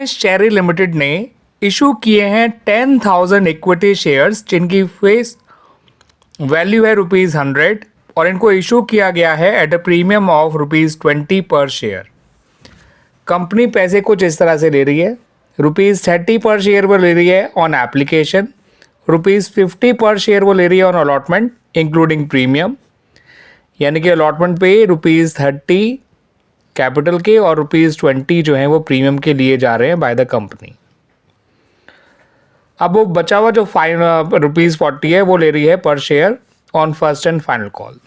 शेरी limited ने issue किए हैं 10,000 इक्विटी शेयर्स जिनकी फेस वैल्यू है ₹100 और इनको इशू किया गया है एट अ प्रीमियम ऑफ ₹20 पर शेयर। कंपनी पैसे कुछ इस तरह से ले रही है, ₹30 पर शेयर वो ले रही है ऑन एप्लीकेशन, ₹50 पर शेयर वो ले रही है ऑन अलॉटमेंट इंक्लूडिंग प्रीमियम, यानी कि अलॉटमेंट पे ₹30 कैपिटल के और ₹20 जो है वो प्रीमियम के लिए जा रहे हैं बाय द कंपनी। अब वो बचा हुआ जो ₹40 है वो ले रही है पर share on first and final call.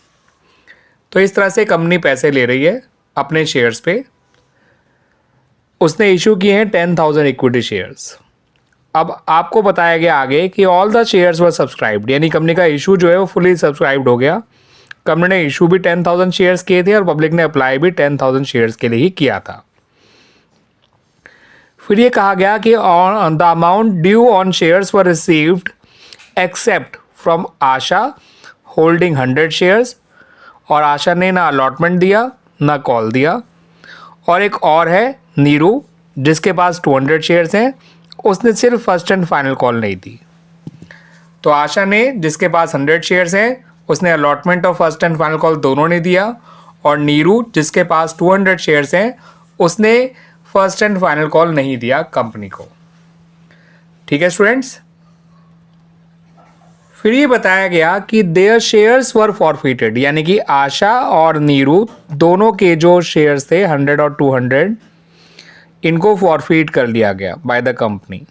तो इस तरह से कंपनी पैसे ले रही है अपने शेयर्स पे। उसने इशू किए हैं 10,000 इक्विटी शेयर्स। अब आपको बताया गया आगे कि all the shares were subscribed, यानी कंपनी का इशू जो है वो फुली सब्सक्राइब्ड हो गया। कंपनी ने इशू भी 10,000 शेयर्स किए थे और पब्लिक ने अप्लाई भी 10,000 शेयर्स के लिए ही किया था। फिर ये कहा गया कि the amount due on shares were received accept from Asha holding 100 shares, और आशा ने ना अलॉटमेंट दिया ना कॉल दिया। और एक और है नीरू जिसके पास 200 शेयर्स हैं, उसने सिर्फ फर्स्ट एंड फाइनल कॉल नहीं दी। तो आशा ने जिसके पास 100 शेयर्स हैं उसने अलॉटमेंट और फर्स्ट एंड फाइनल कॉल दोनों ने दिया, और नीरू जिसके पास 200 शेयर्स हैं उसने फर्स्ट एंड फाइनल कॉल नहीं दिया कंपनी को। ठीक है स्टूडेंट्स। फिर ये बताया गया कि देयर शेयर्स वर फॉरफिटेड, यानी कि आशा और नीरू दोनों के जो शेयर्स थे 100 और 200 इनको फॉरफिट कर लिया गया बाय द कंपनी।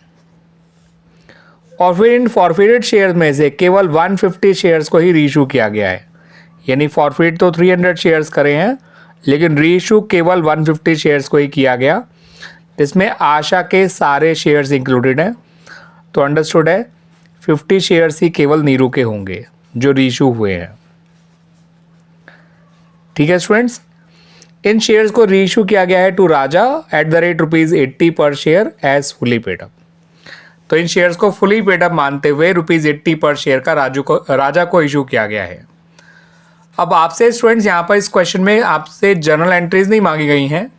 और फिर इन फॉरफिटेड शेयर्स में से केवल 150 शेयर्स को ही रीइशू किया गया है, यानी फॉरफिट तो 300 शेयर्स करे हैं लेकिन रीइशू केवल 150 शेयर्स को ही किया गया, जिसमें आशा के सारे शेयर्स इंक्लूडेड हैं। तो अंडरस्टूड है 50 शेयर्स ही केवल नीरू के होंगे जो रीइशू हुए हैं। ठीक है स्टूडेंट्स। इन शेयर्स को रीइशू किया गया है to Raja at the rate ₹80 पर share as fully paid up. तो इन शेयर्स को फुली पेड अप मानते हुए ₹80 पर शेयर का राजा को इशू किया गया है। अब आपसे स्टूडेंट्स यहाँ पर इस क्वेश्चन में आपसे जर्नल एंट्रीज नहीं मांगी गई हैं,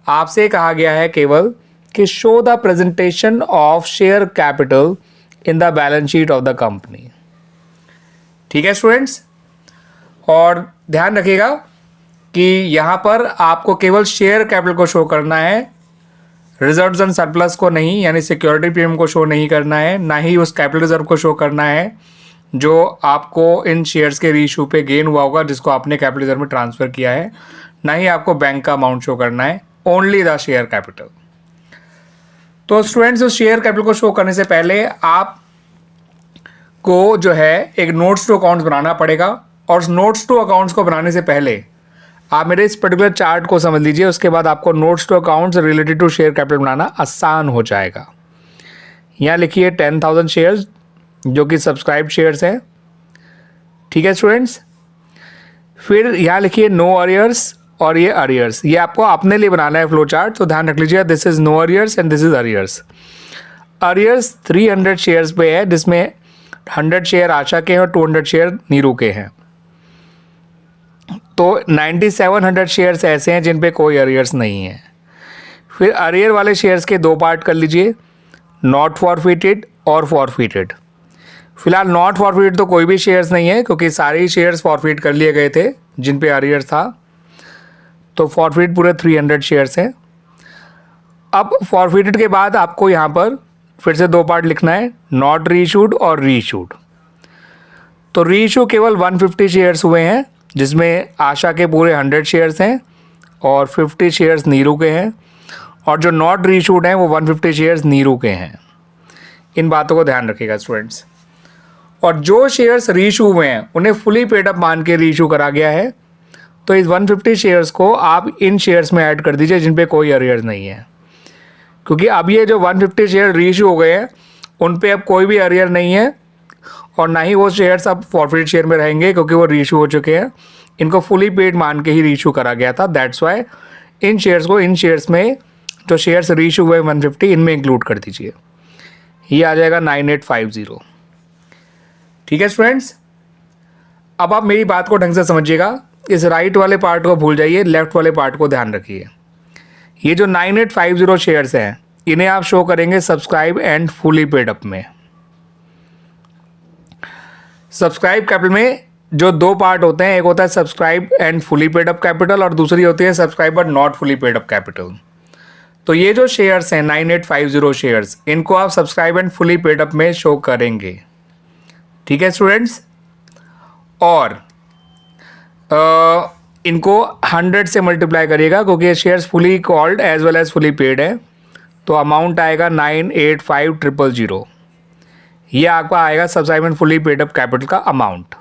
आपसे कहा गया है केवल कि show the presentation of share capital in the balance sheet of the company. ठीक है स्टूडेंट्स। और ध्यान रखिएगा कि यहाँ पर आपको केवल शेयर कैपिटल को शो करना है, रिजर्व्स एंड सरप्लस को नहीं, यानी सिक्योरिटी प्रीमियम को शो नहीं करना है, ना ही उस कैपिटल रिजर्व को शो करना है जो आपको इन शेयर्स के रीइशू पे गेन हुआ होगा जिसको आपने कैपिटल रिजर्व में ट्रांसफर किया है, ना ही आपको बैंक का अमाउंट शो करना है, ओनली द शेयर कैपिटल। तो स्टूडेंट्स उस शेयर कैपिटल को शो करने से पहले आप को जो है एक नोट्स टू अकाउंट्स बनाना पड़ेगा, और उस नोट्स टू अकाउंट्स को बनाने से पहले आप मेरे इस पर्टिकुलर चार्ट को समझ लीजिए, उसके बाद आपको notes to accounts related to share capital बनाना आसान हो जाएगा। यहाँ लिखिए 10,000 शेयर्स जो कि सब्सक्राइब शेयर्स हैं। ठीक है स्टूडेंट्स। फिर यहाँ लिखिए नो अरियर्स और ये अरियर्स, ये आपको अपने लिए बनाना है फ्लो चार्ट, तो ध्यान रख लीजिए this is no arrears and this is arrears. Arrears 300 shares पे है जिसमें 100 शेयर आशा के हैं और 200 शेयर नीरू के हैं। तो 9700 शेयर्स ऐसे हैं जिन पे कोई अरियर्स नहीं है। फिर अरियर वाले शेयर्स के दो पार्ट कर लीजिए, नॉट फॉरफिटेड और फॉरफिटेड। फिलहाल नॉट फॉरफिटेड तो कोई भी शेयर्स नहीं है क्योंकि सारे शेयर्स फॉरफिट कर लिए गए थे जिन पे अरियर्स था, तो फॉरफिट पूरे 300 शेयर्स हैं। अब फॉरफिटेड के बाद आपको यहाँ पर फिर से दो पार्ट लिखना है, नॉट रीइशूड और रीइशूड। तो रीइशू केवल 150 शेयर्स हुए हैं जिसमें आशा के पूरे 100 शेयर्स हैं और 50 शेयर्स नीरू के हैं, और जो नॉट रीइशूड हैं वो 150 शेयर्स नीरू के हैं। इन बातों को ध्यान रखिएगा स्टूडेंट्स। और जो शेयर्स रीइशू हुए हैं उन्हें फुली पेड अप मान के रीइशू करा गया है, तो इस 150 शेयर्स को आप इन शेयर्स में ऐड कर दीजिए जिन पे कोई अरियर्स नहीं है, क्योंकि अब ये जो 150 शेयर रीइशू हो गए हैं उन पे अब कोई भी अरियर नहीं है, और ना ही वो शेयर्स अब फॉरफिट शेयर में रहेंगे क्योंकि वो रीइशू हो चुके हैं। इनको फुली पेड मान के ही रीइशू करा गया था, दैट्स वाई इन शेयर्स में जो शेयर्स रीइशू हुए 150 इनमें इंक्लूड कर दीजिए। ये आ जाएगा 9850। ठीक है स्टूडेंट्स। अब आप मेरी बात को ढंग से समझिएगा, इस राइट वाले पार्ट को भूल जाइए, लेफ्ट वाले पार्ट को ध्यान रखिए। ये जो 9850 शेयर्स हैं इन्हें आप शो करेंगे subscribe and fully paid up में। सब्सक्राइब कैपिटल में जो दो पार्ट होते हैं, एक होता है subscribe and fully paid up capital और दूसरी होती है subscribe but not fully paid up capital. तो ये जो शेयर्स हैं 9850 शेयर्स, इनको आप subscribe and fully paid up में शो करेंगे। ठीक है स्टूडेंट्स, और इनको 100 से मल्टीप्लाई करिएगा क्योंकि ये shares fully called as well as fully paid है। तो अमाउंट आएगा 985000। ये आपका आएगा subscribe and fully paid up capital का अमाउंट।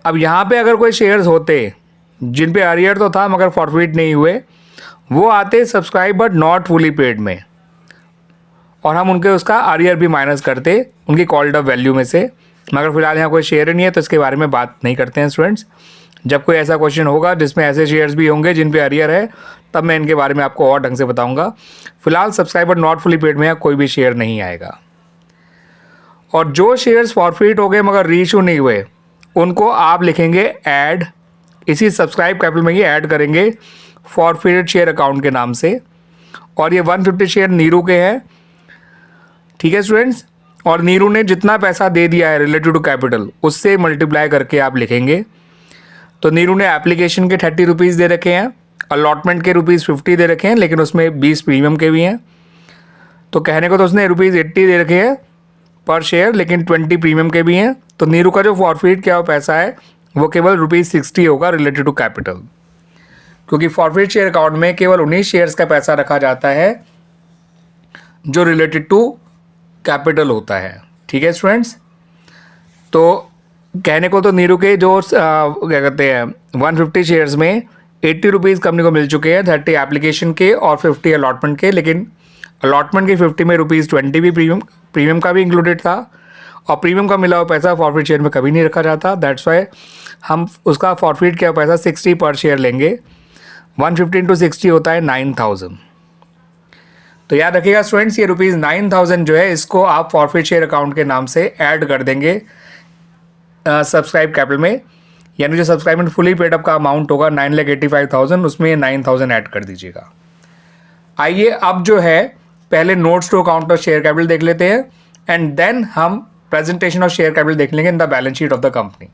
अब यहाँ पे अगर कोई शेयर्स होते जिन पे अरियर तो था मगर फॉरफिट नहीं हुए, वो आते subscribe but not fully paid में, और हम उनके उसका अरियर भी माइनस करते उनकी कॉल्ड अप वैल्यू में से। मगर फिलहाल यहाँ कोई शेयर नहीं है तो इसके बारे में बात नहीं करते हैं स्टूडेंट्स। जब कोई ऐसा क्वेश्चन होगा जिसमें ऐसे शेयर्स भी होंगे जिन पे अरियर है, तब मैं इनके बारे में आपको और ढंग से बताऊंगा। फिलहाल subscribe but not fully paid में कोई भी शेयर नहीं आएगा। और जो शेयर्स फॉरफिट हो गए मगर रीइश्यू नहीं हुए, उनको आप लिखेंगे ऐड, इसी सब्सक्राइब कैपिटल में ही ऐड करेंगे फॉरफिटेड शेयर अकाउंट के नाम से। और ये 150 शेयर नीरू के हैं। ठीक है स्टूडेंट्स, और नीरू ने जितना पैसा दे दिया है रिलेटेड टू कैपिटल, उससे मल्टीप्लाई करके आप लिखेंगे। तो नीरू ने एप्लीकेशन के 30 रुपीज़ दे रखे हैं, अलॉटमेंट के ₹50 दे रखे हैं, लेकिन उसमें 20 प्रीमियम के भी हैं। तो कहने को तो उसने ₹80 दे रखे हैं पर शेयर, लेकिन 20 प्रीमियम के भी हैं। तो नीरू का जो फॉरफिट किया हुआ पैसा है वो केवल ₹60 होगा रिलेटेड टू कैपिटल, क्योंकि फॉरफिट शेयर अकाउंट में केवल उन्हीं शेयर्स का पैसा रखा जाता है जो रिलेटेड टू कैपिटल होता है। ठीक है स्टूडेंट्स, तो कहने को तो नीरू के जो क्या कहते हैं 150 शेयर्स में 80 रुपीज़ कंपनी को मिल चुके हैं, 30 एप्लीकेशन के और 50 अलॉटमेंट के। लेकिन अलॉटमेंट के 50 में ₹20 भी प्रीमियम का भी इंक्लूडेड था, और प्रीमियम का मिला हुआ पैसा फॉरफिट शेयर में कभी नहीं रखा जाता। दैट्स वाई हम उसका फॉरफिट किया पैसा 60 पर शेयर लेंगे। 150 into 60 होता है 9000। तो याद रखिएगा स्टूडेंट्स, ये ₹9000 जो है इसको आप फॉरफिट शेयर अकाउंट के नाम से ऐड कर देंगे सब्सक्राइब कैपिटल में। यानी जो subscribe and fully paid up का अमाउंट होगा 9,85,000, उसमें 9000 ऐड कर दीजिएगा। आइए अब जो है पहले notes to account of share capital देख लेते हैं, एंड देन हम प्रेजेंटेशन ऑफ शेयर कैपिटल देख लेंगे in the balance sheet of the company.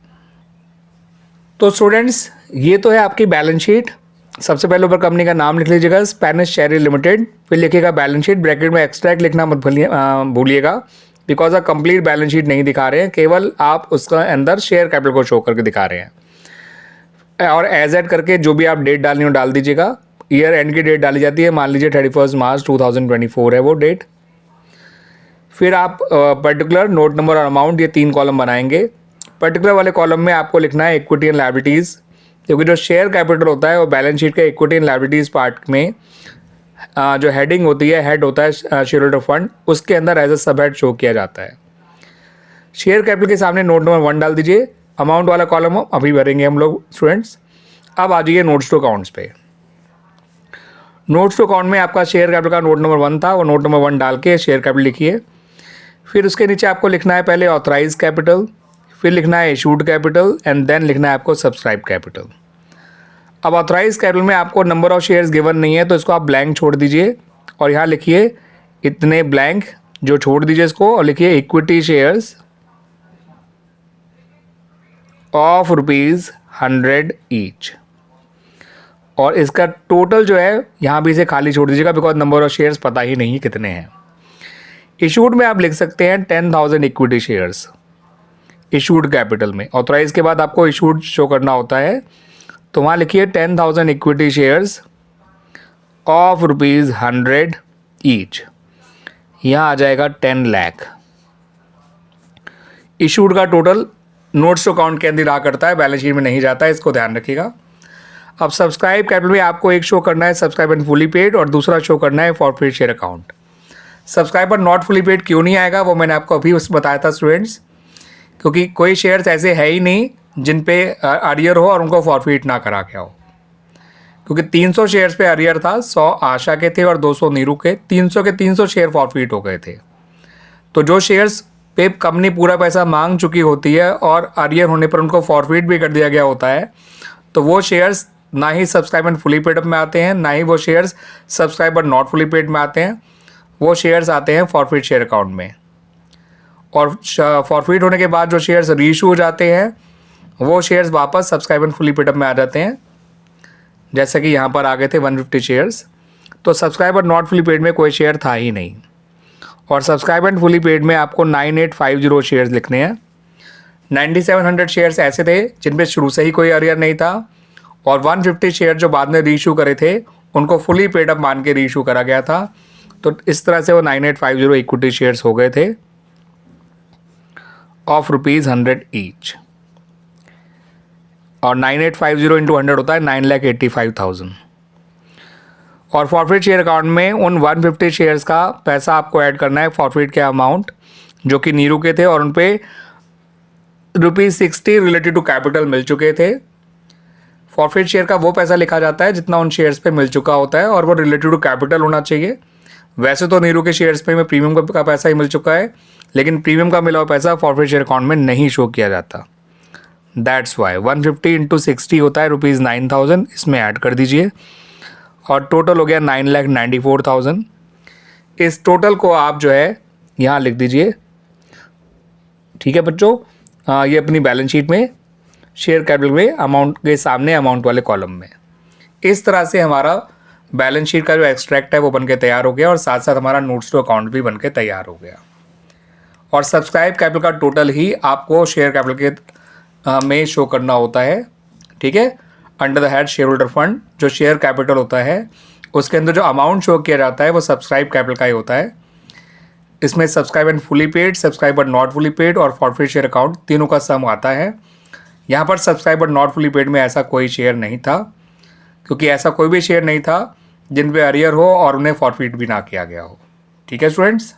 तो स्टूडेंट्स, ये तो है आपकी बैलेंस शीट। सबसे पहले ऊपर कंपनी का नाम लिख लीजिएगा, स्पेनिश शेरी लिमिटेड, फिर लिखिएगा बैलेंस शीट, ब्रैकेट में एक्सट्रैक्ट लिखना मत भूलिएगा, बिकॉज आप कंप्लीट बैलेंस शीट नहीं दिखा रहे हैं, केवल आप उसका अंदर शेयर कैपिटल को शो करके दिखा रहे हैं। और एज एड करके जो भी आप डेट डालनी हो डाल दीजिएगा। ईयर एंड की डेट डाली जाती है, मान लीजिए 31 मार्च 2024 है वो डेट। फिर आप पर्टिकुलर, नोट नंबर और अमाउंट, ये 3 कॉलम बनाएंगे। पर्टिकुलर वाले कॉलम में आपको लिखना है इक्विटी एंड लायबिलिटीज़, क्योंकि जो शेयर कैपिटल होता है वो बैलेंस शीट के इक्विटी एंड लायबिलिटीज़ पार्ट में जो हेडिंग होती है, हेड होता है शेयर होल्डर फंड, उसके अंदर एज ए सब हेड शो किया जाता है। शेयर कैपिटल के सामने नोट नंबर 1 डाल दीजिए। अमाउंट वाला कॉलम अभी भरेंगे हम लोग स्टूडेंट्स। अब आ जाइए नोट्स टू अकाउंट्स पे। नोट्स टू अकाउंट में आपका शेयर कैपिटल का नोट नंबर 1 था, वो नोट नंबर 1 डाल के शेयर कैपिटल लिखिए। फिर उसके नीचे आपको लिखना है पहले ऑथराइज कैपिटल, फिर लिखना है इशूड कैपिटल, एंड देन लिखना है आपको सब्सक्राइब कैपिटल। अब ऑथराइज कैपिटल में आपको नंबर ऑफ शेयर्स गिवन नहीं है, तो इसको आप ब्लैंक छोड़ दीजिए और यहाँ लिखिए इतने ब्लैंक जो छोड़ दीजिए इसको, और लिखिए इक्विटी शेयर्स ऑफ ₹100 ईच। और इसका टोटल जो है यहाँ भी इसे खाली छोड़ दीजिएगा, बिकॉज नंबर ऑफ शेयर्स पता ही नहीं कितने हैं। इशूड में आप लिख सकते हैं 10,000 इक्विटी शेयर्स इशूड कैपिटल में। ऑथराइज के बाद आपको इशूड शो करना होता है, तो वहाँ लिखिए 10,000 इक्विटी शेयर्स ऑफ ₹100 ईच। यहाँ आ जाएगा 10 लाख। इशूड का टोटल नोट्स टू अकाउंट के अंदर आ करता है, बैलेंस शीट में नहीं जाता है, इसको ध्यान रखिएगा। अब सब्सक्राइब कैपिटल में आपको एक शो करना है सब्सक्राइब एंड फुली पेड, और दूसरा शो करना है फॉरफिट शेयर अकाउंट। सब्सक्राइब पर नॉट फुली पेड क्यों नहीं आएगा वो मैंने आपको अभी उस बताया था स्टूडेंट्स, क्योंकि कोई शेयर्स ऐसे है ही नहीं जिन पे अरियर हो और उनको फॉरफिट ना करा के हो। क्योंकि 300 शेयर्स पे अरियर था, 100 आशा के थे और 200 नीरू के, 300 के 300 शेयर फॉरफिट हो गए थे। तो जो शेयर्स पे कंपनी पूरा पैसा मांग चुकी होती है और अरियर होने पर उनको फॉरफिट भी कर दिया गया होता है, तो वो शेयर्स ना ही subscribed and fully paid up में आते हैं, ना ही वो shares subscribed but not fully paid में आते हैं। वो शेयर्स आते हैं फॉरफिट शेयर अकाउंट में, और फॉरफिट होने के बाद जो शेयर्स रीइशू हो जाते हैं वो शेयर्स वापस subscribe and fully paid up में आ जाते हैं। जैसे कि यहाँ पर आ गए थे 150 शेयर्स, तो सब्सक्राइब और नॉट फुली पेड में कोई शेयर था ही नहीं, और सब्सक्राइब एंड फुली पेड में आपको 9850 शेयर्स लिखने हैं। 9700 शेयर्स ऐसे थे जिन पे शुरू से ही कोई अरियर नहीं था, और 150 शेयर जो बाद में रीइशू करे थे उनको फुली पेड अप मान के रीइशू करा गया था। तो इस तरह से वो 9850 इक्विटी शेयर्स हो गए थे ऑफ ₹100 ईच, और 9850 इंटू 100 होता है 9,85,000। और फॉरफिट शेयर अकाउंट में उन 150 शेयर्स का पैसा आपको ऐड करना है, फॉरफिट के अमाउंट जो कि नीरू के थे, और उन पे ₹60 रिलेटेड टू कैपिटल मिल चुके थे। फॉरफिट शेयर का वो पैसा लिखा जाता है जितना उन शेयर्स पे मिल चुका होता है, और वो रिलेटेड टू कैपिटल होना चाहिए। वैसे तो नीरू के शेयर्स पे में प्रीमियम का पैसा ही मिल चुका है, लेकिन प्रीमियम का मिला हुआ पैसा फॉरफिट शेयर अकाउंट में नहीं शो किया जाता। दैट्स वाई 150 इंटू 60 होता है ₹9,000, इसमें ऐड कर दीजिए, और टोटल हो गया 9,94,000। इस टोटल को आप जो है यहाँ लिख दीजिए, ठीक है बच्चों। ये अपनी बैलेंस शीट में शेयर कैपिटल में अमाउंट के सामने अमाउंट वाले कॉलम में। इस तरह से हमारा बैलेंस शीट का जो एक्सट्रैक्ट है वो बनके तैयार हो गया, और साथ साथ हमारा नोट्स टू अकाउंट भी बनके तैयार हो गया। और सब्सक्राइब कैपिटल का टोटल ही आपको शेयर कैपिटल के में शो करना होता है, ठीक है। Under the head share holder fund जो शेयर कैपिटल होता है उसके अंदर जो अमाउंट शो किया जाता है वो सब्सक्राइब कैपिटल का ही होता है। इसमें subscribe and fully paid, subscribe but not fully paid और फॉरफिट शेयर अकाउंट तीनों का सम आता है। यहाँ पर subscribe but not fully paid में ऐसा कोई शेयर नहीं था, क्योंकि ऐसा कोई भी शेयर नहीं था जिन पे अरियर हो और उन्हें फॉरफिट भी ना किया गया हो। ठीक है स्टूडेंट्स।